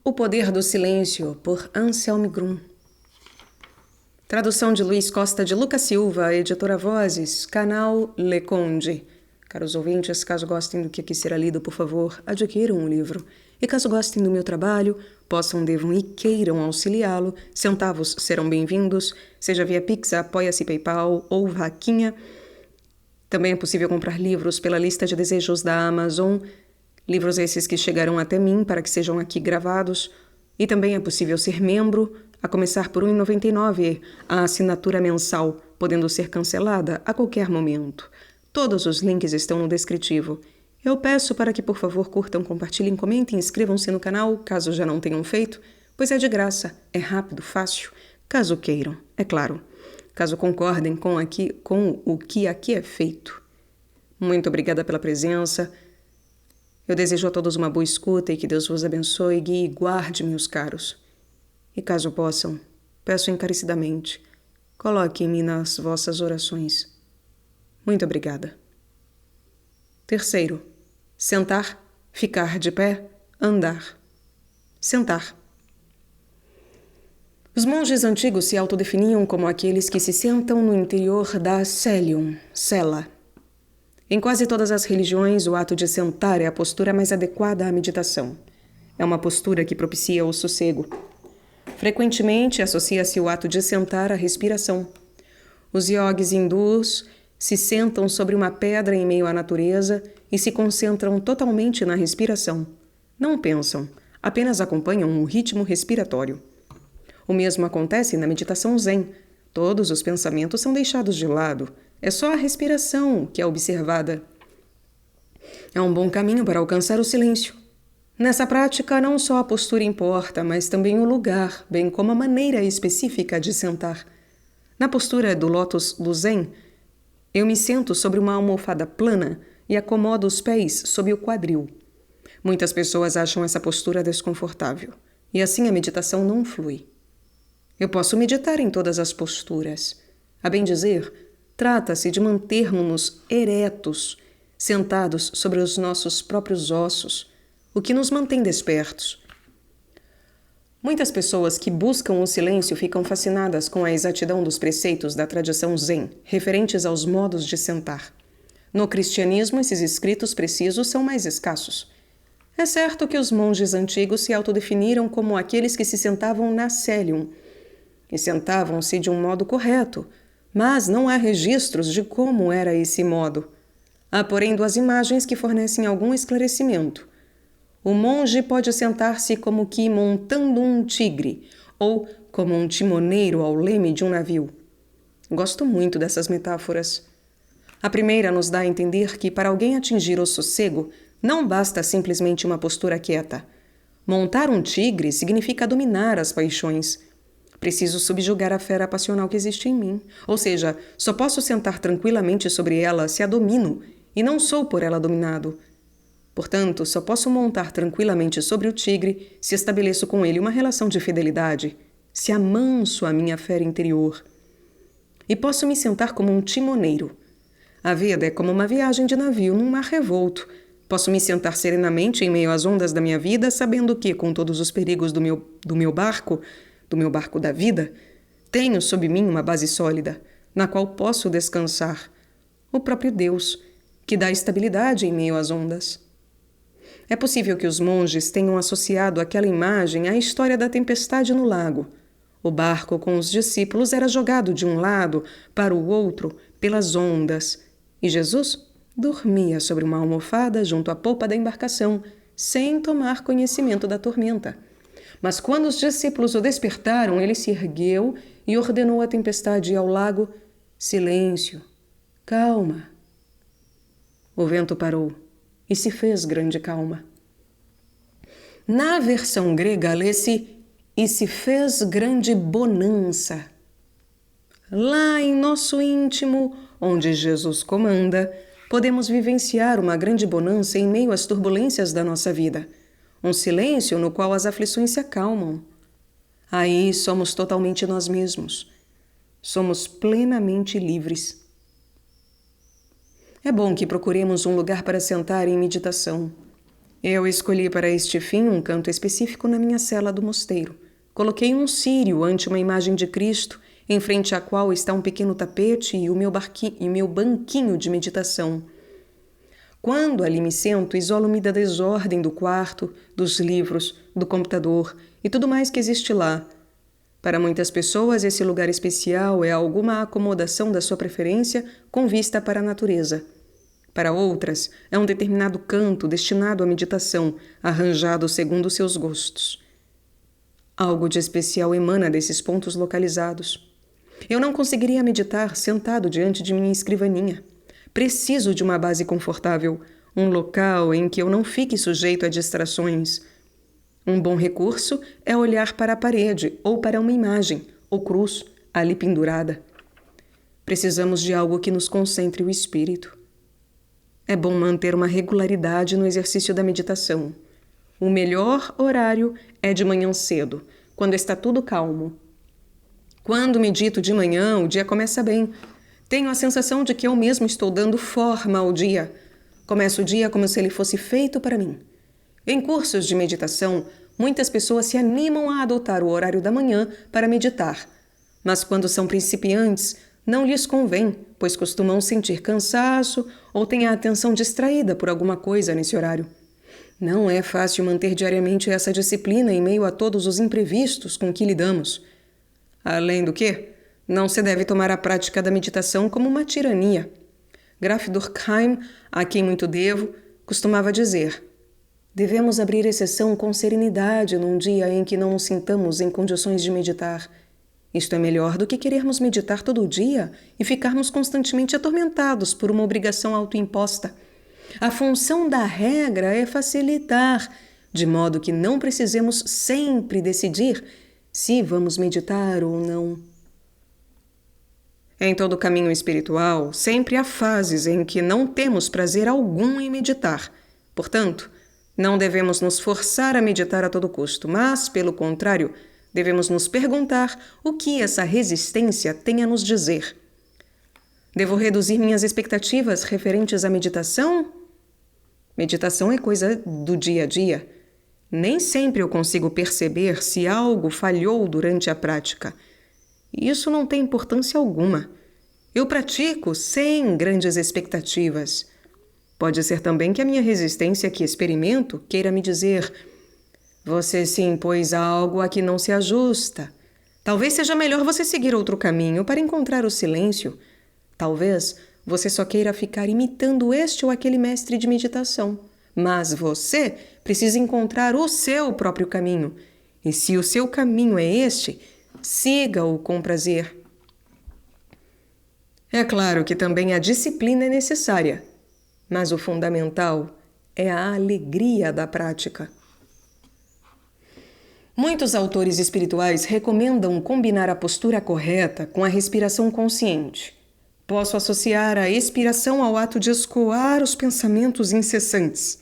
O Poder do Silêncio, por Anselm Grun. Tradução de Luiz Costa de Lucas Silva, editora Vozes, canal Le Conde. Caros ouvintes, caso gostem do que aqui será lido, por favor, adquiram um livro. E caso gostem do meu trabalho, possam, devam e queiram auxiliá-lo, centavos serão bem-vindos, seja via Pix, Apoia-se, PayPal ou Vaquinha. Também é possível comprar livros pela lista de desejos da Amazon, livros esses que chegarão até mim para que sejam aqui gravados. E também é possível ser membro, a começar por R$ 1,99, a assinatura mensal, podendo ser cancelada a qualquer momento. Todos os links estão no descritivo. Eu peço para que, por favor, curtam, compartilhem, comentem, inscrevam-se no canal, caso já não tenham feito, pois é de graça, é rápido, fácil, caso queiram, é claro. Caso concordem com o que aqui é feito. Muito obrigada pela presença. Eu desejo a todos uma boa escuta e que Deus vos abençoe, guie e guarde, meus caros. E caso possam, peço encarecidamente, coloquem-me nas vossas orações. Muito obrigada. Terceiro, sentar, ficar de pé, andar. Sentar. Os monges antigos se autodefiniam como aqueles que se sentam no interior da celium, cela. Em quase todas as religiões, o ato de sentar é a postura mais adequada à meditação. É uma postura que propicia o sossego. Frequentemente, associa-se o ato de sentar à respiração. Os yogis hindus se sentam sobre uma pedra em meio à natureza e se concentram totalmente na respiração. Não pensam, apenas acompanham um ritmo respiratório. O mesmo acontece na meditação zen. Todos os pensamentos são deixados de lado. É só a respiração que é observada. É um bom caminho para alcançar o silêncio. Nessa prática, não só a postura importa, mas também o lugar, bem como a maneira específica de sentar. Na postura do lótus do zen, eu me sento sobre uma almofada plana e acomodo os pés sob o quadril. Muitas pessoas acham essa postura desconfortável, e assim a meditação não flui. Eu posso meditar em todas as posturas. A bem dizer, trata-se de mantermos-nos eretos, sentados sobre os nossos próprios ossos, o que nos mantém despertos. Muitas pessoas que buscam o silêncio ficam fascinadas com a exatidão dos preceitos da tradição zen, referentes aos modos de sentar. No cristianismo, esses escritos precisos são mais escassos. É certo que os monges antigos se autodefiniram como aqueles que se sentavam na celium, e sentavam-se de um modo correto, mas não há registros de como era esse modo. Há, porém, duas imagens que fornecem algum esclarecimento. O monge pode sentar-se como que montando um tigre, ou como um timoneiro ao leme de um navio. Gosto muito dessas metáforas. A primeira nos dá a entender que, para alguém atingir o sossego, não basta simplesmente uma postura quieta. Montar um tigre significa dominar as paixões. Preciso subjugar a fera passional que existe em mim. Ou seja, só posso sentar tranquilamente sobre ela se a domino, e não sou por ela dominado. Portanto, só posso montar tranquilamente sobre o tigre se estabeleço com ele uma relação de fidelidade, se amanso a minha fera interior. E posso me sentar como um timoneiro. A vida é como uma viagem de navio num mar revolto. Posso me sentar serenamente em meio às ondas da minha vida, sabendo que, com todos os perigos do meu barco da vida, tenho sob mim uma base sólida, na qual posso descansar. O próprio Deus, que dá estabilidade em meio às ondas. É possível que os monges tenham associado aquela imagem à história da tempestade no lago. O barco com os discípulos era jogado de um lado para o outro pelas ondas, e Jesus dormia sobre uma almofada junto à polpa da embarcação, sem tomar conhecimento da tormenta. Mas quando os discípulos o despertaram, ele se ergueu e ordenou à tempestade e ao lago: silêncio, calma. O vento parou e se fez grande calma. Na versão grega, lê-se e se fez grande bonança. Lá em nosso íntimo, onde Jesus comanda, podemos vivenciar uma grande bonança em meio às turbulências da nossa vida. Um silêncio no qual as aflições se acalmam. Aí somos totalmente nós mesmos. Somos plenamente livres. É bom que procuremos um lugar para sentar em meditação. Eu escolhi para este fim um canto específico na minha cela do mosteiro. Coloquei um círio ante uma imagem de Cristo, em frente à qual está um pequeno tapete e o meu banquinho de meditação. Quando ali me sento, isolo-me da desordem do quarto, dos livros, do computador e tudo mais que existe lá. Para muitas pessoas, esse lugar especial é alguma acomodação da sua preferência com vista para a natureza. Para outras, é um determinado canto destinado à meditação, arranjado segundo seus gostos. Algo de especial emana desses pontos localizados. Eu não conseguiria meditar sentado diante de minha escrivaninha. Preciso de uma base confortável, um local em que eu não fique sujeito a distrações. Um bom recurso é olhar para a parede ou para uma imagem, ou cruz, ali pendurada. Precisamos de algo que nos concentre o espírito. É bom manter uma regularidade no exercício da meditação. O melhor horário é de manhã cedo, quando está tudo calmo. Quando medito de manhã, o dia começa bem. Tenho a sensação de que eu mesmo estou dando forma ao dia. Começo o dia como se ele fosse feito para mim. Em cursos de meditação, muitas pessoas se animam a adotar o horário da manhã para meditar. Mas quando são principiantes, não lhes convém, pois costumam sentir cansaço ou têm a atenção distraída por alguma coisa nesse horário. Não é fácil manter diariamente essa disciplina em meio a todos os imprevistos com que lidamos. Além do que, não se deve tomar a prática da meditação como uma tirania. Graf Durkheim, a quem muito devo, costumava dizer: devemos abrir exceção com serenidade num dia em que não nos sintamos em condições de meditar. Isto é melhor do que querermos meditar todo o dia e ficarmos constantemente atormentados por uma obrigação autoimposta. A função da regra é facilitar, de modo que não precisemos sempre decidir se vamos meditar ou não. Em todo caminho espiritual, sempre há fases em que não temos prazer algum em meditar. Portanto, não devemos nos forçar a meditar a todo custo, mas, pelo contrário, devemos nos perguntar o que essa resistência tem a nos dizer. Devo reduzir minhas expectativas referentes à meditação? Meditação é coisa do dia a dia. Nem sempre eu consigo perceber se algo falhou durante a prática. Isso não tem importância alguma. Eu pratico sem grandes expectativas. Pode ser também que a minha resistência que experimento queira me dizer: você se impôs a algo a que não se ajusta. Talvez seja melhor você seguir outro caminho para encontrar o silêncio. Talvez você só queira ficar imitando este ou aquele mestre de meditação. Mas você precisa encontrar o seu próprio caminho. E se o seu caminho é este, siga-o com prazer. É claro que também a disciplina é necessária, mas o fundamental é a alegria da prática. Muitos autores espirituais recomendam combinar a postura correta com a respiração consciente. Posso associar a expiração ao ato de escoar os pensamentos incessantes.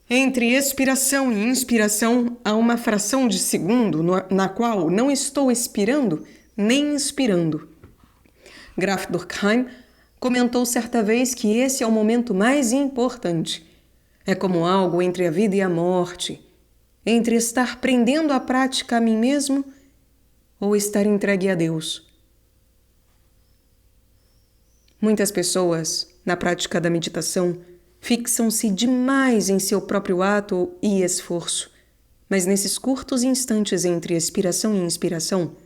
Entre expiração e inspiração há uma fração de segundo na qual não estou expirando nem inspirando. Graf Durkheim comentou certa vez que esse é o momento mais importante. É como algo entre a vida e a morte, entre estar prendendo a prática a mim mesmo ou estar entregue a Deus. Muitas pessoas, na prática da meditação, fixam-se demais em seu próprio ato e esforço, mas nesses curtos instantes entre expiração e inspiração,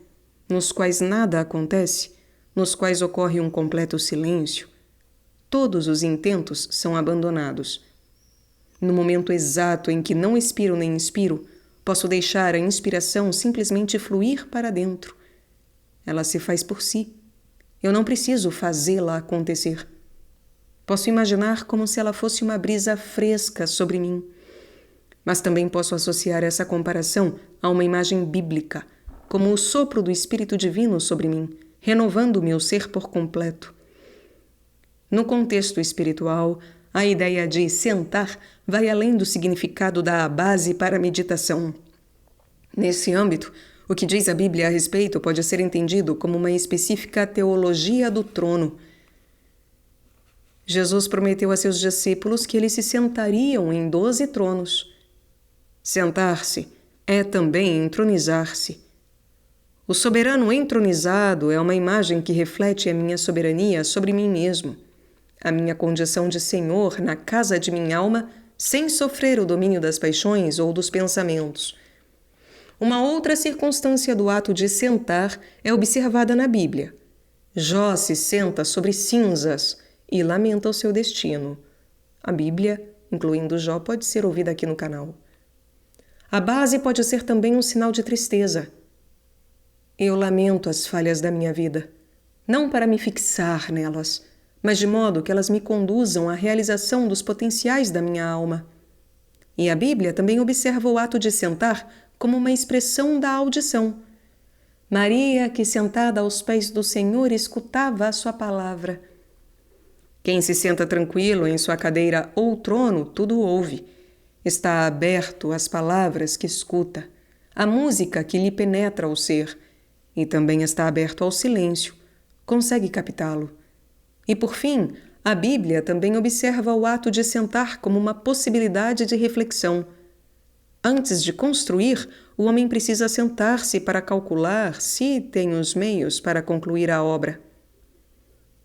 nos quais nada acontece, nos quais ocorre um completo silêncio, todos os intentos são abandonados. No momento exato em que não expiro nem inspiro, posso deixar a inspiração simplesmente fluir para dentro. Ela se faz por si. Eu não preciso fazê-la acontecer. Posso imaginar como se ela fosse uma brisa fresca sobre mim. Mas também posso associar essa comparação a uma imagem bíblica, como o sopro do Espírito Divino sobre mim, renovando o meu ser por completo. No contexto espiritual, a ideia de sentar vai além do significado da base para a meditação. Nesse âmbito, o que diz a Bíblia a respeito pode ser entendido como uma específica teologia do trono. Jesus prometeu a seus discípulos que eles se sentariam em 12 tronos. Sentar-se é também entronizar-se. O soberano entronizado é uma imagem que reflete a minha soberania sobre mim mesmo, a minha condição de Senhor na casa de minha alma, sem sofrer o domínio das paixões ou dos pensamentos. Uma outra circunstância do ato de sentar é observada na Bíblia. Jó se senta sobre cinzas e lamenta o seu destino. A Bíblia, incluindo Jó, pode ser ouvida aqui no canal. A base pode ser também um sinal de tristeza. Eu lamento as falhas da minha vida, não para me fixar nelas, mas de modo que elas me conduzam à realização dos potenciais da minha alma. E a Bíblia também observa o ato de sentar como uma expressão da audição. Maria, que sentada aos pés do Senhor, escutava a sua palavra. Quem se senta tranquilo em sua cadeira ou trono, tudo ouve. Está aberto às palavras que escuta, à música que lhe penetra o ser, e também está aberto ao silêncio, consegue captá-lo. E por fim, a Bíblia também observa o ato de sentar como uma possibilidade de reflexão. Antes de construir, o homem precisa sentar-se para calcular se tem os meios para concluir a obra.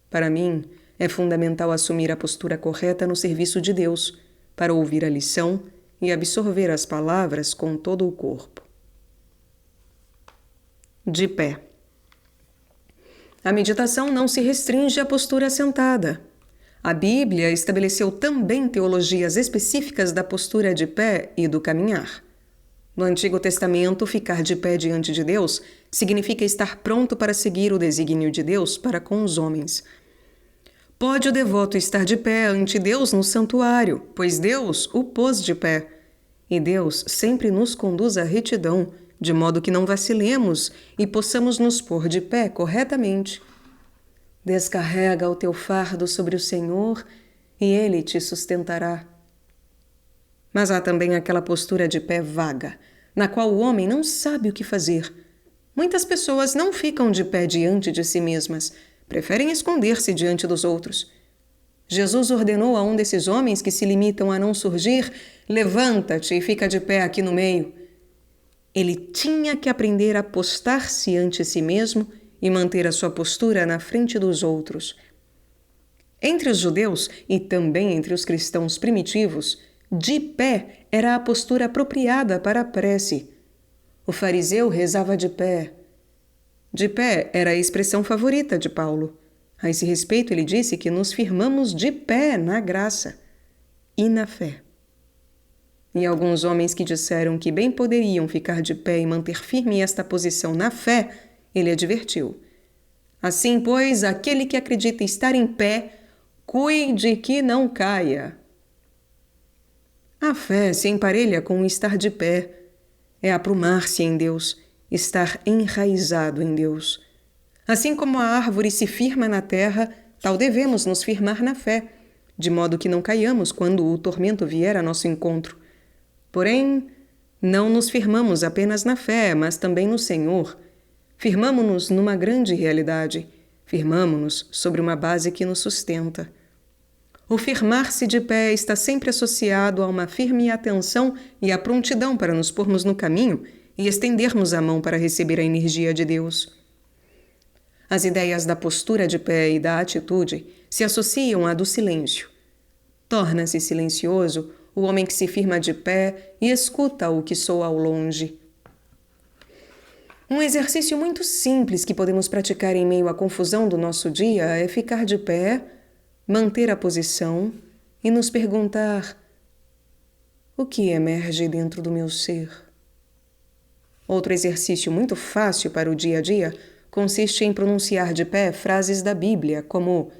Para mim, é fundamental assumir a postura correta no serviço de Deus, para ouvir a lição e absorver as palavras com todo o corpo. De pé. A meditação não se restringe à postura sentada. A Bíblia estabeleceu também teologias específicas da postura de pé e do caminhar. No Antigo Testamento, ficar de pé diante de Deus significa estar pronto para seguir o desígnio de Deus para com os homens. Pode o devoto estar de pé ante Deus no santuário, pois Deus o pôs de pé. E Deus sempre nos conduz à retidão, de modo que não vacilemos e possamos nos pôr de pé corretamente. Descarrega o teu fardo sobre o Senhor e Ele te sustentará. Mas há também aquela postura de pé vaga, na qual o homem não sabe o que fazer. Muitas pessoas não ficam de pé diante de si mesmas, preferem esconder-se diante dos outros. Jesus ordenou a um desses homens que se limitam a não surgir: levanta-te e fica de pé aqui no meio. Ele tinha que aprender a postar-se ante si mesmo e manter a sua postura na frente dos outros. Entre os judeus e também entre os cristãos primitivos, de pé era a postura apropriada para a prece. O fariseu rezava de pé. De pé era a expressão favorita de Paulo. A esse respeito, ele disse que nos firmamos de pé na graça e na fé. E alguns homens que disseram que bem poderiam ficar de pé e manter firme esta posição na fé, ele advertiu: assim, pois, aquele que acredita estar em pé, cuide que não caia. A fé se emparelha com o estar de pé. É aprumar-se em Deus, estar enraizado em Deus. Assim como a árvore se firma na terra, tal devemos nos firmar na fé, de modo que não caiamos quando o tormento vier a nosso encontro. Porém, não nos firmamos apenas na fé, mas também no Senhor. Firmamo-nos numa grande realidade. Firmamo-nos sobre uma base que nos sustenta. O firmar-se de pé está sempre associado a uma firme atenção e a prontidão para nos pormos no caminho e estendermos a mão para receber a energia de Deus. As ideias da postura de pé e da atitude se associam à do silêncio. Torna-se silencioso o homem que se firma de pé e escuta o que soa ao longe. Um exercício muito simples que podemos praticar em meio à confusão do nosso dia é ficar de pé, manter a posição e nos perguntar: o que emerge dentro do meu ser? Outro exercício muito fácil para o dia a dia consiste em pronunciar de pé frases da Bíblia, como: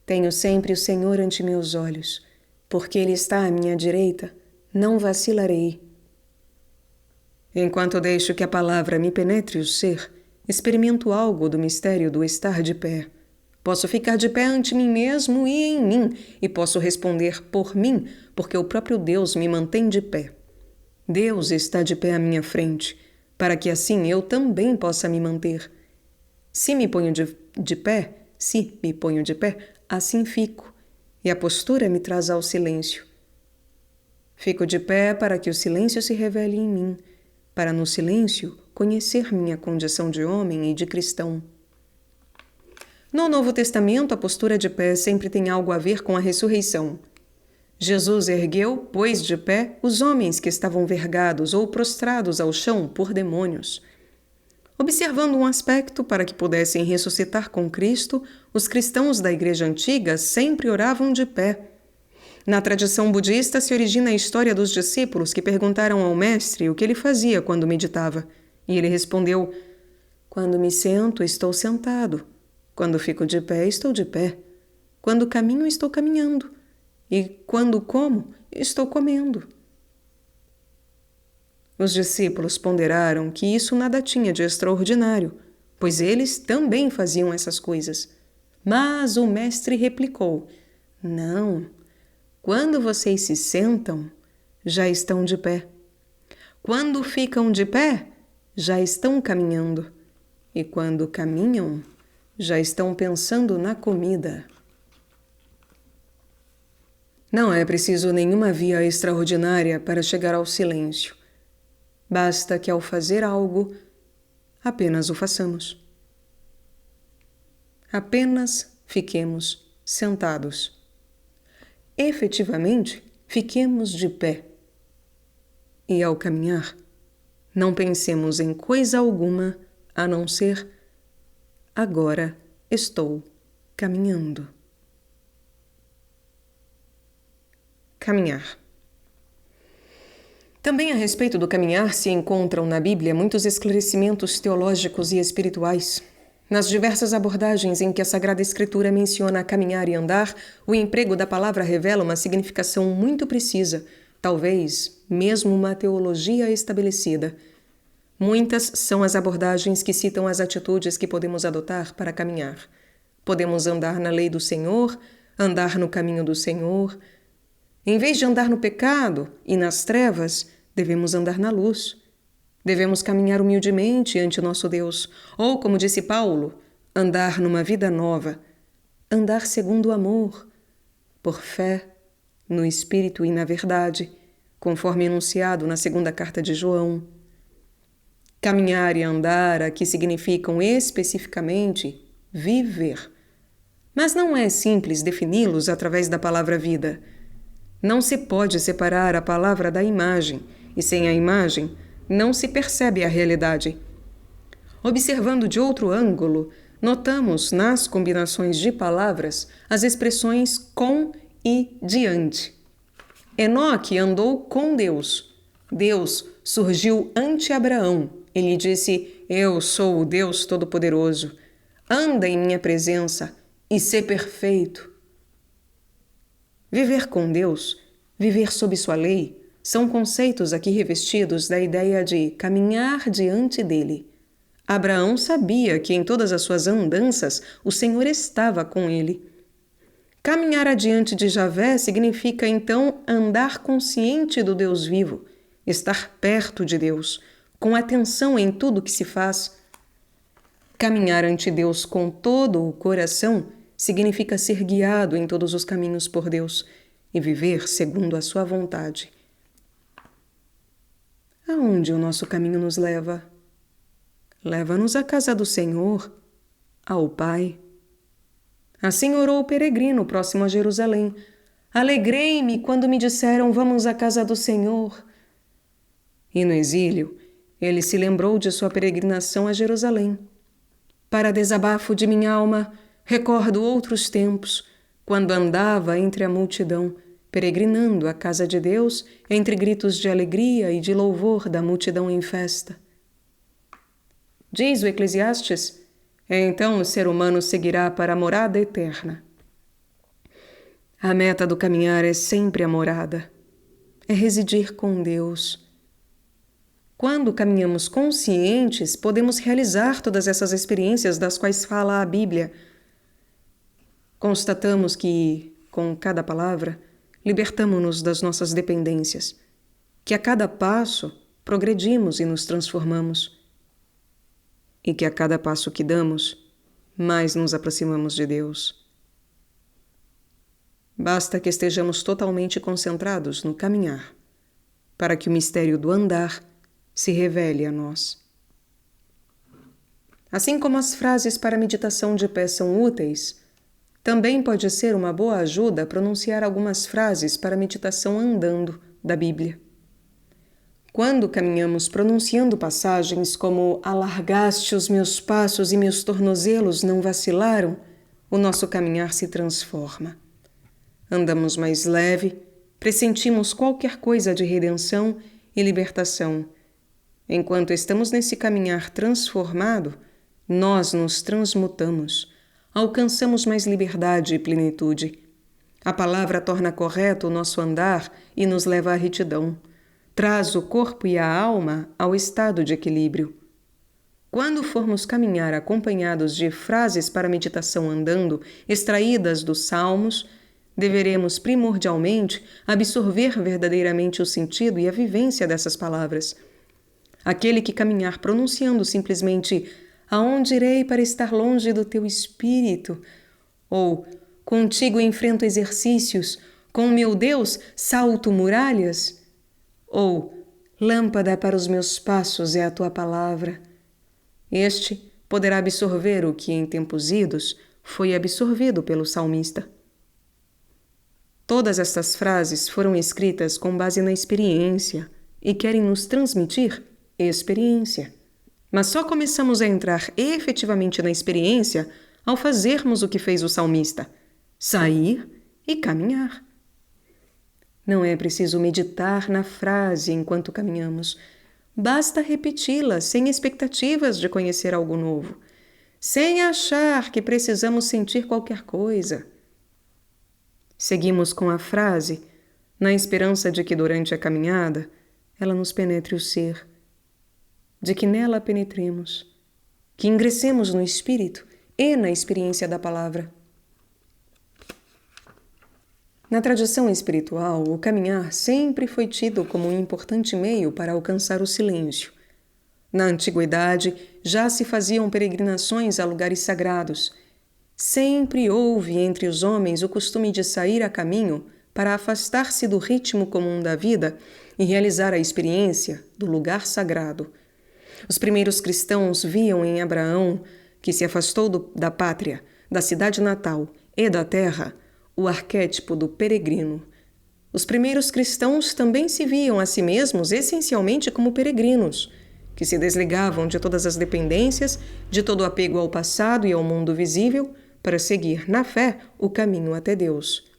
tenho sempre o Senhor ante meus olhos, porque Ele está à minha direita, não vacilarei. Enquanto deixo que a palavra me penetre o ser, experimento algo do mistério do estar de pé. Posso ficar de pé ante mim mesmo e em mim, e posso responder por mim, porque o próprio Deus me mantém de pé. Deus está de pé à minha frente, para que assim eu também possa me manter. Se me ponho de pé, assim fico. e a postura me traz ao silêncio. Fico de pé para que o silêncio se revele em mim, para no silêncio conhecer minha condição de homem e de cristão. No Novo Testamento, a postura de pé sempre tem algo a ver com a ressurreição. Jesus ergueu, pôs de pé, os homens que estavam vergados ou prostrados ao chão por demônios. Observando um aspecto para que pudessem ressuscitar com Cristo, os cristãos da Igreja Antiga sempre oravam de pé. Na tradição budista se origina a história dos discípulos que perguntaram ao mestre o que ele fazia quando meditava. E ele respondeu: "Quando me sento, estou sentado. Quando fico de pé, estou de pé. Quando caminho, estou caminhando. E quando como, estou comendo." Os discípulos ponderaram que isso nada tinha de extraordinário, pois eles também faziam essas coisas. Mas o mestre replicou: "Não. Quando vocês se sentam, já estão de pé. Quando ficam de pé, já estão caminhando. E quando caminham, já estão pensando na comida." Não é preciso nenhuma via extraordinária para chegar ao silêncio. Basta que ao fazer algo, apenas o façamos. Apenas fiquemos sentados. Efetivamente, fiquemos de pé. E ao caminhar, não pensemos em coisa alguma a não ser: agora estou caminhando. Caminhar. Também a respeito do caminhar se encontram na Bíblia muitos esclarecimentos teológicos e espirituais. Nas diversas abordagens em que a Sagrada Escritura menciona caminhar e andar, o emprego da palavra revela uma significação muito precisa, talvez mesmo uma teologia estabelecida. Muitas são as abordagens que citam as atitudes que podemos adotar para caminhar. Podemos andar na lei do Senhor, andar no caminho do Senhor. Em vez de andar no pecado e nas trevas, devemos andar na luz. Devemos caminhar humildemente ante nosso Deus, ou, como disse Paulo, andar numa vida nova, andar segundo o amor, por fé, no Espírito e na verdade, conforme enunciado na segunda carta de João. Caminhar e andar aqui significam especificamente viver. Mas não é simples defini-los através da palavra vida. Não se pode separar a palavra da imagem, e sem a imagem não se percebe a realidade. Observando de outro ângulo, notamos nas combinações de palavras as expressões com e diante. Enoque andou com Deus. Deus surgiu ante Abraão. Ele disse: "Eu sou o Deus Todo-Poderoso. Anda em minha presença e sê perfeito." Viver com Deus, viver sob sua lei, são conceitos aqui revestidos da ideia de caminhar diante dele. Abraão sabia que em todas as suas andanças o Senhor estava com ele. Caminhar adiante de Javé significa, então, andar consciente do Deus vivo, estar perto de Deus, com atenção em tudo que se faz. Caminhar ante Deus com todo o coração significa ser guiado em todos os caminhos por Deus e viver segundo a sua vontade. Aonde o nosso caminho nos leva? Leva-nos à casa do Senhor, ao Pai. Assim orou o peregrino próximo a Jerusalém. Alegrei-me quando me disseram: "Vamos à casa do Senhor." E no exílio, ele se lembrou de sua peregrinação a Jerusalém. Para desabafo de minha alma, recordo outros tempos, quando andava entre a multidão, peregrinando à casa de Deus, entre gritos de alegria e de louvor da multidão em festa. Diz o Eclesiastes: então o ser humano seguirá para a morada eterna. A meta do caminhar é sempre a morada. É residir com Deus. Quando caminhamos conscientes, podemos realizar todas essas experiências das quais fala a Bíblia. Constatamos que, com cada palavra, libertamo-nos das nossas dependências, que a cada passo progredimos e nos transformamos, e que a cada passo que damos, mais nos aproximamos de Deus. Basta que estejamos totalmente concentrados no caminhar, para que o mistério do andar se revele a nós. Assim como as frases para meditação de pé são úteis, também pode ser uma boa ajuda pronunciar algumas frases para meditação andando da Bíblia. Quando caminhamos pronunciando passagens como "alargaste os meus passos e meus tornozelos não vacilaram", o nosso caminhar se transforma. Andamos mais leve, pressentimos qualquer coisa de redenção e libertação. Enquanto estamos nesse caminhar transformado, nós nos transmutamos, alcançamos mais liberdade e plenitude. A palavra torna correto o nosso andar e nos leva à retidão. Traz o corpo e a alma ao estado de equilíbrio. Quando formos caminhar acompanhados de frases para meditação andando, extraídas dos Salmos, deveremos primordialmente absorver verdadeiramente o sentido e a vivência dessas palavras. Aquele que caminhar pronunciando simplesmente "aonde irei para estar longe do teu espírito?" ou "contigo enfrento exercícios, com meu Deus salto muralhas?" ou "lâmpada para os meus passos é a tua palavra", este poderá absorver o que em tempos idos foi absorvido pelo salmista. Todas estas frases foram escritas com base na experiência e querem nos transmitir experiência. Mas só começamos a entrar efetivamente na experiência ao fazermos o que fez o salmista: sair e caminhar. Não é preciso meditar na frase enquanto caminhamos. Basta repeti-la sem expectativas de conhecer algo novo, sem achar que precisamos sentir qualquer coisa. Seguimos com a frase, na esperança de que durante a caminhada ela nos penetre o ser, de que nela penetremos, que ingressemos no espírito e na experiência da palavra. Na tradição espiritual, o caminhar sempre foi tido como um importante meio para alcançar o silêncio. Na antiguidade, já se faziam peregrinações a lugares sagrados. Sempre houve entre os homens o costume de sair a caminho para afastar-se do ritmo comum da vida e realizar a experiência do lugar sagrado. Os primeiros cristãos viam em Abraão, que se afastou da pátria, da cidade natal e da terra, o arquétipo do peregrino. Os primeiros cristãos também se viam a si mesmos essencialmente como peregrinos, que se desligavam de todas as dependências, de todo o apego ao passado e ao mundo visível, para seguir, na fé, o caminho até Deus.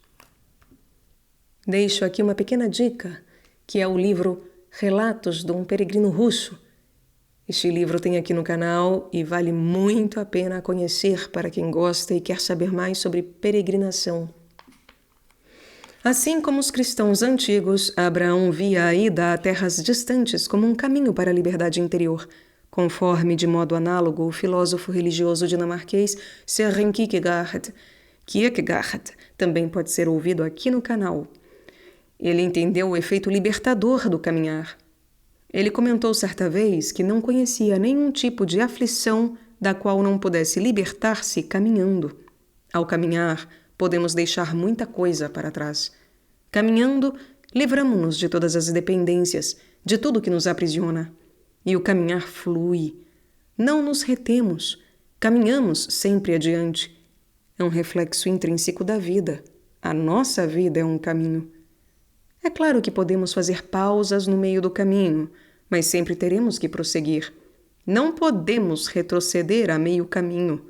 Deixo aqui uma pequena dica, que é o livro Relatos de um Peregrino Russo. Este livro tem aqui no canal e vale muito a pena conhecer para quem gosta e quer saber mais sobre peregrinação. Assim como os cristãos antigos, Abraão via a ida a terras distantes como um caminho para a liberdade interior, conforme, de modo análogo, o filósofo religioso dinamarquês Søren Kierkegaard. Kierkegaard também pode ser ouvido aqui no canal. Ele entendeu o efeito libertador do caminhar. Ele comentou certa vez que não conhecia nenhum tipo de aflição da qual não pudesse libertar-se caminhando. Ao caminhar, podemos deixar muita coisa para trás. Caminhando, livramo-nos de todas as dependências, de tudo que nos aprisiona. E o caminhar flui. Não nos retemos. Caminhamos sempre adiante. É um reflexo intrínseco da vida. A nossa vida é um caminho. É claro que podemos fazer pausas no meio do caminho, mas sempre teremos que prosseguir. Não podemos retroceder a meio caminho.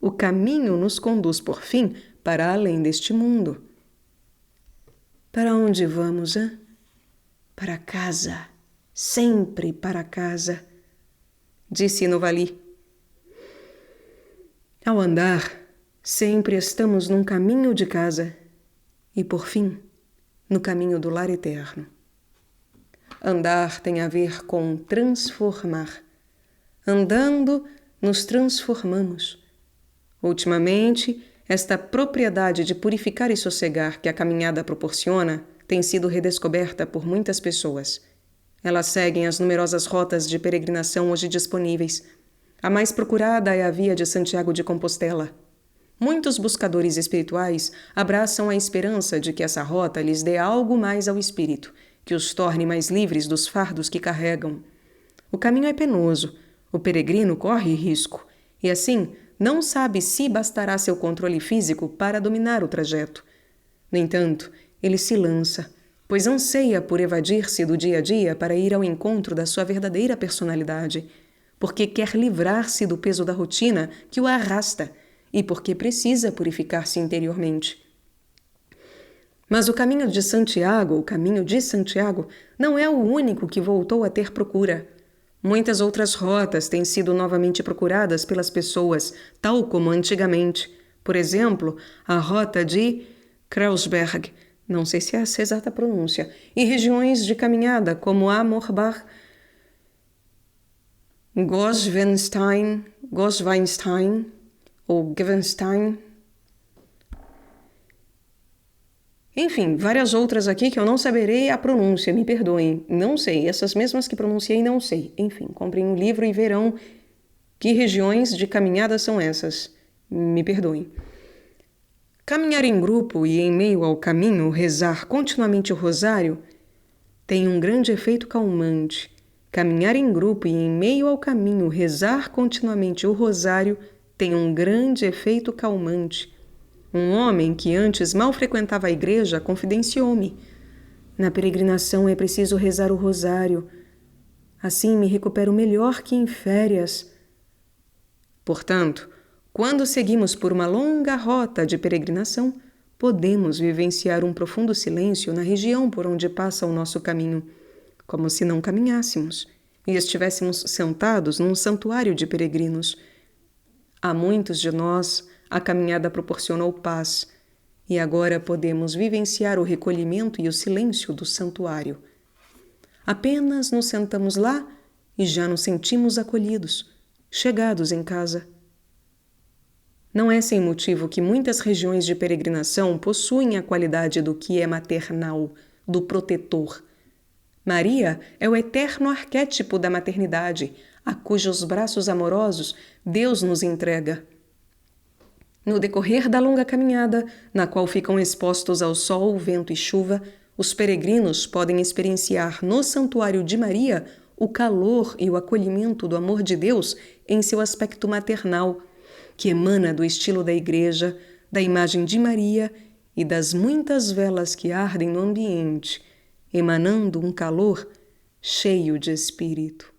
O caminho nos conduz, por fim, para além deste mundo. Para onde vamos, hein? Para casa. Sempre para casa, disse Novali. Ao andar, sempre estamos num caminho de casa e, por fim, no caminho do lar eterno. Andar tem a ver com transformar. Andando, nos transformamos. Ultimamente, esta propriedade de purificar e sossegar que a caminhada proporciona tem sido redescoberta por muitas pessoas. Elas seguem as numerosas rotas de peregrinação hoje disponíveis. A mais procurada é a Via de Santiago de Compostela. Muitos buscadores espirituais abraçam a esperança de que essa rota lhes dê algo mais ao espírito, que os torne mais livres dos fardos que carregam. O caminho é penoso, o peregrino corre risco, e assim não sabe se bastará seu controle físico para dominar o trajeto. No entanto, ele se lança, pois anseia por evadir-se do dia a dia para ir ao encontro da sua verdadeira personalidade, porque quer livrar-se do peso da rotina que o arrasta e porque precisa purificar-se interiormente. Mas o caminho de Santiago, não é o único que voltou a ter procura. Muitas outras rotas têm sido novamente procuradas pelas pessoas, tal como antigamente. Por exemplo, a rota de Kreuzberg, não sei se é essa a exata pronúncia, e regiões de caminhada como Amorbach, Gosweinstein ou Gevenstein. Enfim, várias outras aqui que eu não saberei a pronúncia, me perdoem. Não sei, essas mesmas que pronunciei não sei. Enfim, comprem um livro e verão que regiões de caminhada são essas. Me perdoem. Caminhar em grupo e em meio ao caminho rezar continuamente o rosário tem um grande efeito calmante. Caminhar em grupo e em meio ao caminho rezar continuamente o rosário tem um grande efeito calmante. Um homem que antes mal frequentava a igreja confidenciou-me: na peregrinação é preciso rezar o rosário. Assim me recupero melhor que em férias. Portanto, quando seguimos por uma longa rota de peregrinação, podemos vivenciar um profundo silêncio na região por onde passa o nosso caminho, como se não caminhássemos e estivéssemos sentados num santuário de peregrinos. A muitos de nós, a caminhada proporcionou paz, e agora podemos vivenciar o recolhimento e o silêncio do santuário. Apenas nos sentamos lá e já nos sentimos acolhidos, chegados em casa. Não é sem motivo que muitas regiões de peregrinação possuem a qualidade do que é maternal, do protetor. Maria é o eterno arquétipo da maternidade, a cujos braços amorosos Deus nos entrega. No decorrer da longa caminhada, na qual ficam expostos ao sol, vento e chuva, os peregrinos podem experienciar no santuário de Maria o calor e o acolhimento do amor de Deus em seu aspecto maternal, que emana do estilo da igreja, da imagem de Maria e das muitas velas que ardem no ambiente, emanando um calor cheio de espírito.